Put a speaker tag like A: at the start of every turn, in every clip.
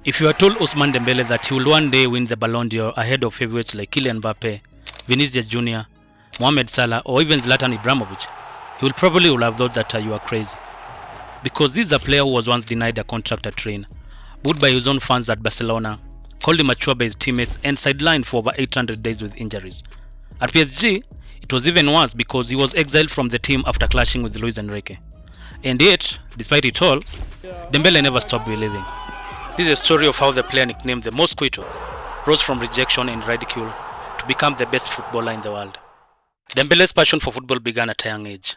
A: If you had told Ousmane Dembele that he will one day win the Ballon d'Or ahead of heavyweights like Kylian Mbappe, Vinicius Jr., Mohamed Salah, or even Zlatan Ibrahimovic, he would probably have thought that you are crazy. Because this is a player who was once denied a contract at Rennes, booed by his own fans at Barcelona, called immature by his teammates, and sidelined for over 800 days with injuries. At PSG, it was even worse because he was exiled from the team after clashing with Luis Enrique. And yet, despite it all, Dembele never stopped believing. This is a story of how the player nicknamed the Mosquito rose from rejection and ridicule to become the best footballer in the world. Dembele's passion for football began at a young age.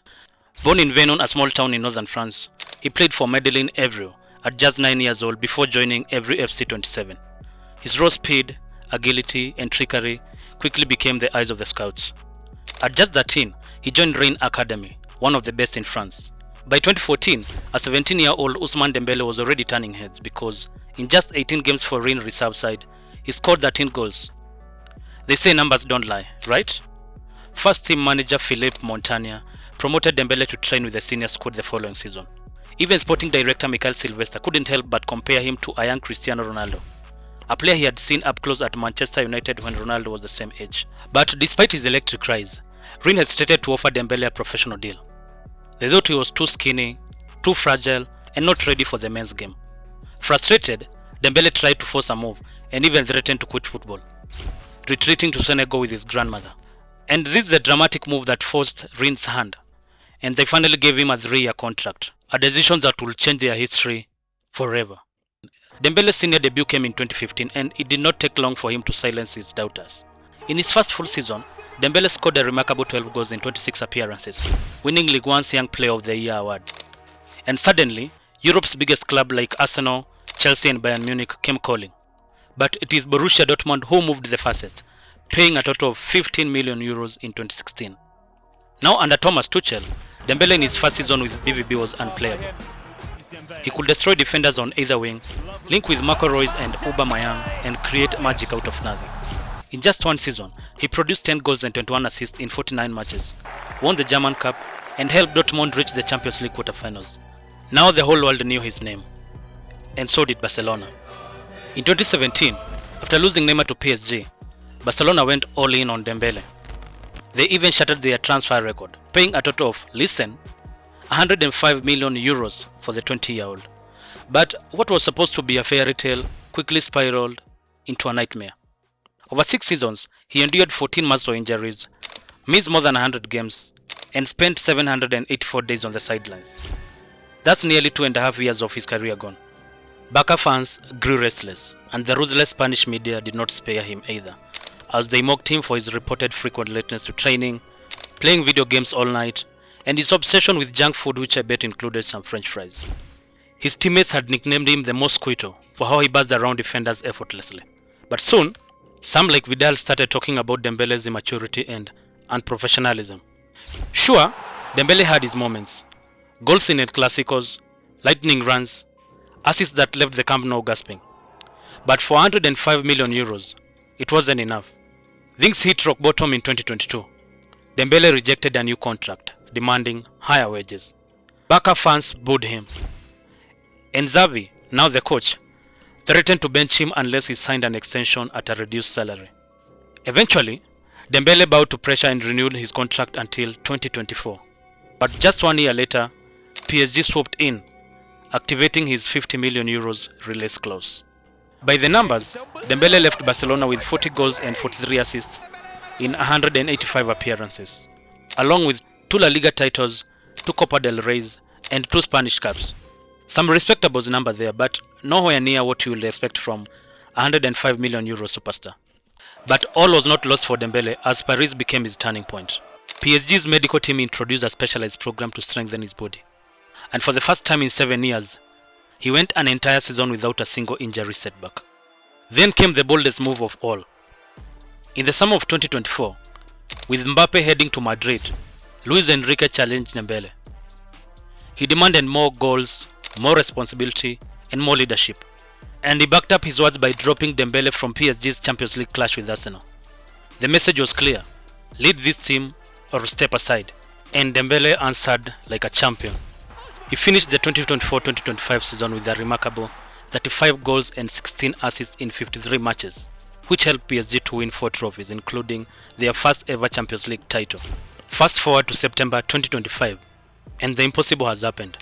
A: Born in Venon, a small town in northern France, he played for Medellin Evrio at just 9 years old before joining Evry FC 27. His raw speed, agility, and trickery quickly became the eyes of the scouts. At just 13, he joined Rennes Academy, one of the best in France. By 2014, a 17-year-old Ousmane Dembele was already turning heads because in just 18 games for Rennes reserve side, he scored 13 goals. They say numbers don't lie, right? First team manager Philippe Montagna promoted Dembele to train with the senior squad the following season. Even sporting director Michael Sylvester couldn't help but compare him to a young Cristiano Ronaldo, a player he had seen up close at Manchester United when Ronaldo was the same age. But despite his electric rise, Rennes hesitated to offer Dembele a professional deal. They thought he was too skinny, too fragile, and not ready for the men's game. Frustrated, Dembele tried to force a move and even threatened to quit football, retreating to Senegal with his grandmother. And this is the dramatic move that forced Rennes' hand, and they finally gave him a 3-year contract, a decision that will change their history forever. Dembele's senior debut came in 2015, and it did not take long for him to silence his doubters. In his first full season, Dembele scored a remarkable 12 goals in 26 appearances, winning Ligue 1's Young Player of the Year award. And suddenly, Europe's biggest club like Arsenal, Chelsea and Bayern Munich came calling. But it is Borussia Dortmund who moved the fastest, paying a total of 15 million euros in 2016. Now under Thomas Tuchel, Dembele in his first season with BVB was unplayable. He could destroy defenders on either wing, link with Marco Reus and Aubameyang, and create magic out of nothing. In just one season, he produced 10 goals and 21 assists in 49 matches, won the German Cup, and helped Dortmund reach the Champions League quarterfinals. Now the whole world knew his name, and so did Barcelona. In 2017, after losing Neymar to PSG, Barcelona went all in on Dembele. They even shattered their transfer record, paying a total of, listen, 105 million euros for the 20-year-old. But what was supposed to be a fairy tale quickly spiraled into a nightmare. Over 6 seasons, he endured 14 muscle injuries, missed more than 100 games, and spent 784 days on the sidelines. That's nearly 2.5 years of his career gone. Barca fans grew restless, and the ruthless Spanish media did not spare him either, as they mocked him for his reported frequent lateness to training, playing video games all night, and his obsession with junk food, which I bet included some French fries. His teammates had nicknamed him the Mosquito for how he buzzed around defenders effortlessly. But soon, some like Vidal started talking about Dembele's immaturity and unprofessionalism. Sure, Dembele had his moments. Goals in El Clásicos, lightning runs, assists that left the Camp Nou gasping. But for 105 million euros, it wasn't enough. Things hit rock bottom in 2022. Dembele rejected a new contract, demanding higher wages. Barca fans booed him. And Xavi, now the coach, threatened to bench him unless he signed an extension at a reduced salary. Eventually, Dembele bowed to pressure and renewed his contract until 2024. But just 1 year later, PSG swooped in, activating his 50 million euros release clause. By the numbers, Dembele left Barcelona with 40 goals and 43 assists in 185 appearances, along with 2 La Liga titles, 2 Copa del Rey's, and 2 Spanish Cups. Some respectable number there, but nowhere near what you will expect from 105 million euro superstar. But all was not lost for Dembele, as Paris became his turning point. PSG's medical team introduced a specialized program to strengthen his body. And for the first time in 7 years, he went an entire season without a single injury setback. Then came the boldest move of all. In the summer of 2024, with Mbappe heading to Madrid, Luis Enrique challenged Dembele. He demanded more goals, more responsibility, and more leadership. And he backed up his words by dropping Dembele from PSG's Champions League clash with Arsenal. The message was clear: lead this team or step aside. And Dembele answered like a champion. He finished the 2024-2025 season with a remarkable 35 goals and 16 assists in 53 matches, which helped PSG to win 4 trophies, including their first ever Champions League title. Fast forward to September 2025, and the impossible has happened.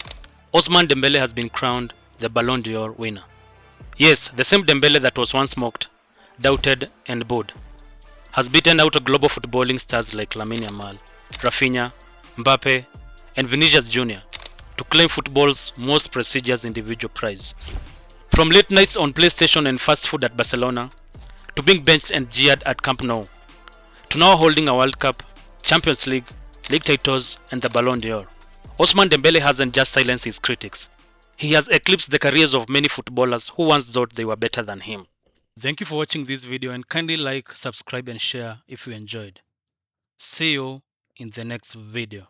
A: Ousmane Dembele has been crowned the Ballon d'Or winner. Yes, the same Dembele that was once mocked, doubted and booed, has beaten out global footballing stars like Lamine Yamal, Rafinha, Mbappe and Vinicius Jr. to claim football's most prestigious individual prize. From late nights on PlayStation and fast food at Barcelona, to being benched and jeered at Camp Nou, to now holding a World Cup, Champions League, league titles and the Ballon d'Or, Ousmane Dembele hasn't just silenced his critics. He has eclipsed the careers of many footballers who once thought they were better than him. Thank you for watching this video and kindly like, subscribe and share if you enjoyed. See you in the next video.